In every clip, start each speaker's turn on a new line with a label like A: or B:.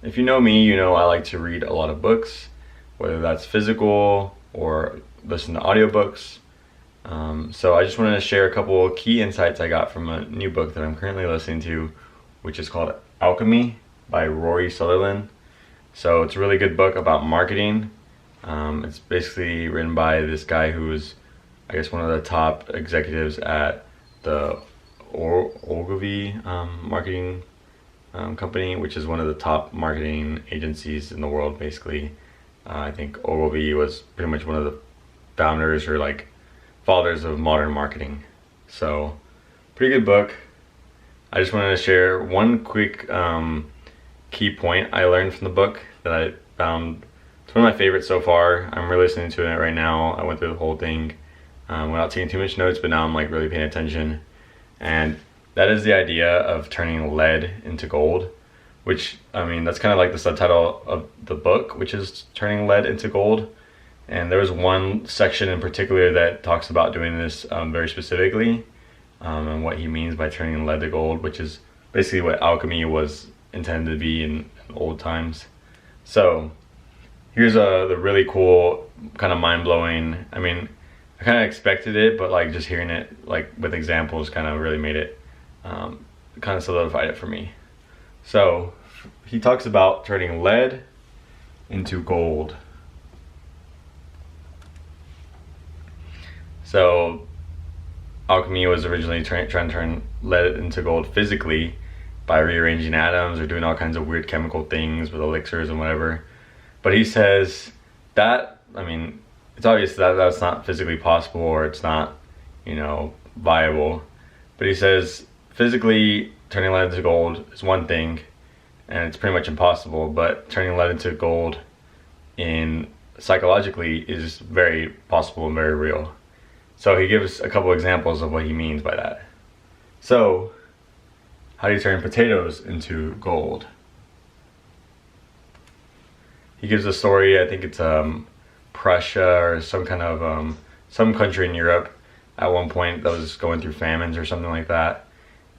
A: if you know me, you know I like to read a lot of books, whether that's physical or listen to audiobooks. So I just wanted to share a couple key insights I got from a new book that I'm currently listening to, which is called Alchemy by Rory Sutherland. So it's a really good book about marketing. It's basically written by this guy who's, I guess, one of the top executives at the Ogilvy marketing company, which is one of the top marketing agencies in the world, basically. I think Ogilvy was pretty much one of the founders or like fathers of modern marketing. So, pretty good book. I just wanted to share one quick key point I learned from the book that I found. It's one of my favorites so far. I'm really listening to it right now. I went through the whole thing without taking too much notes, but now I'm like really paying attention. And that is the idea of turning lead into gold, which, I mean, that's kind of like the subtitle of the book, which is turning lead into gold. And there was one section in particular that talks about doing this very specifically, and what he means by turning lead to gold, which is basically what alchemy was intended to be in old times. So here's the really cool, kind of mind-blowing, I mean, I kind of expected it, but like just hearing it like with examples kind of really made it, kind of solidified it for me. So he talks about turning lead into gold. So alchemy was originally trying to turn lead into gold physically by rearranging atoms or doing all kinds of weird chemical things with elixirs and whatever. But he says that, I mean, it's obvious that that's not physically possible, or it's not, viable. But he says physically turning lead into gold is one thing, and it's pretty much impossible. But turning lead into gold in psychologically is very possible and very real. So he gives a couple examples of what he means by that. So, how do you turn potatoes into gold? He gives a story, I think it's Prussia or some kind of some country in Europe at one point that was going through famines or something like that.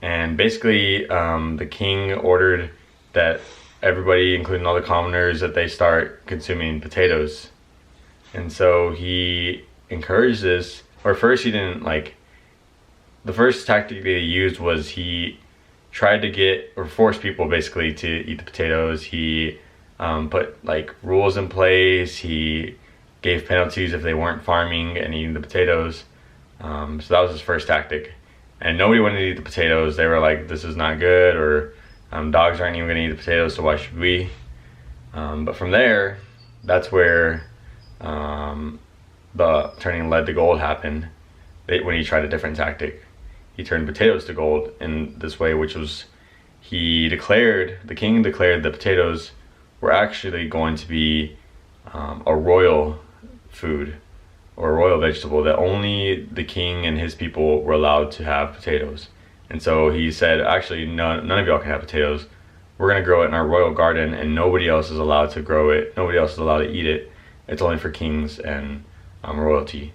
A: And basically the king ordered that everybody, including all the commoners, that they start consuming potatoes. And so he encouraged this, or first he didn't the first tactic that he used was he tried to get or force people basically to eat the potatoes. He put like rules in place. He gave penalties if they weren't farming and eating the potatoes. So that was his first tactic. And nobody wanted to eat the potatoes. They were like, this is not good, or dogs aren't even going to eat the potatoes, so why should we? But from there, that's where the turning lead to gold happened. When he tried a different tactic, he turned potatoes to gold in this way, which was the king declared that potatoes were actually going to be a royal food or a royal vegetable, that only the king and his people were allowed to have potatoes. And so he said, actually, none of y'all can have potatoes. We're going to grow it in our royal garden, and nobody else is allowed to grow it. Nobody else is allowed to eat it. It's only for kings and royalty.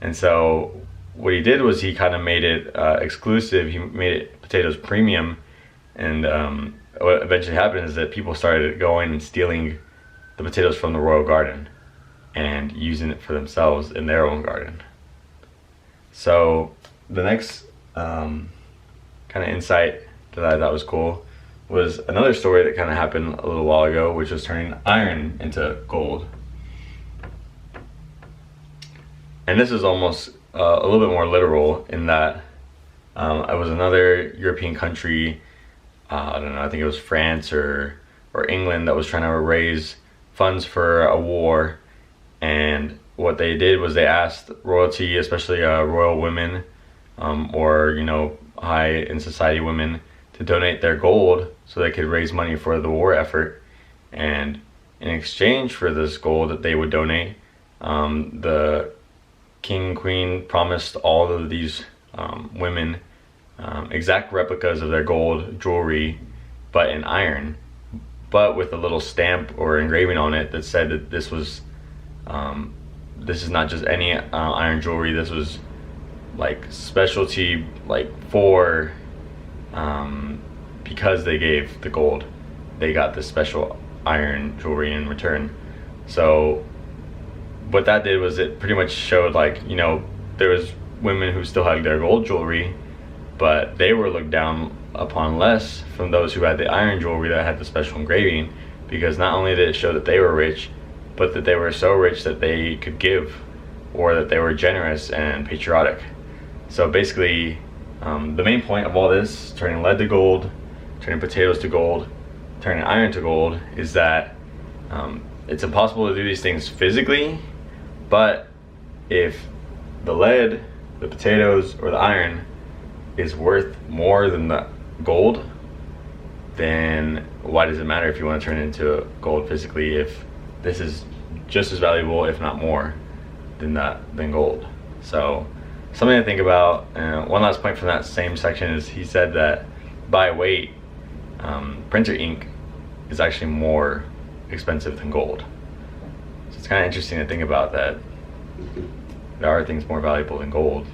A: And so what he did was he kind of made it exclusive. He made it potatoes premium. And what eventually happened is that people started going and stealing the potatoes from the royal garden and using it for themselves in their own garden. So the next kind of insight that I thought was cool was another story that kind of happened a little while ago, which was turning iron into gold. And this is almost a little bit more literal in that it was another European country, I don't know, I think it was France or England, that was trying to raise funds for a war. And what they did was they asked royalty, especially royal women, or high in society women, to donate their gold so they could raise money for the war effort. And in exchange for this gold that they would donate, the king and queen promised all of these women exact replicas of their gold jewelry, but in iron, but with a little stamp or engraving on it that said that this is not just any iron jewelry. This was like specialty, like for because they gave the gold. they got this special iron jewelry in return. So what that did was it pretty much showed, like, you know, there was women who still had their gold jewelry, but they were looked down upon less from those who had the iron jewelry that had the special engraving, because not only did it show that they were rich, but that they were so rich that they could give, or that they were generous and patriotic. So basically, the main point of all this, turning lead to gold, turning potatoes to gold, turning iron to gold, is that it's impossible to do these things physically, but if the lead, the potatoes, or the iron is worth more than the gold, then why does it matter if you want to turn it into gold physically, if this is just as valuable, if not more, than gold? So something to think about. One last point from that same section is he said that by weight, printer ink is actually more expensive than gold. So it's kind of interesting to think about that there are things more valuable than gold,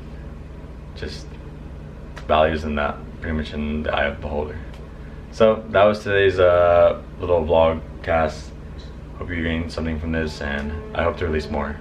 A: just values in that pretty much in the eye of the beholder. So that was today's little vlog cast. Hope you gained something from this, and I hope to release more.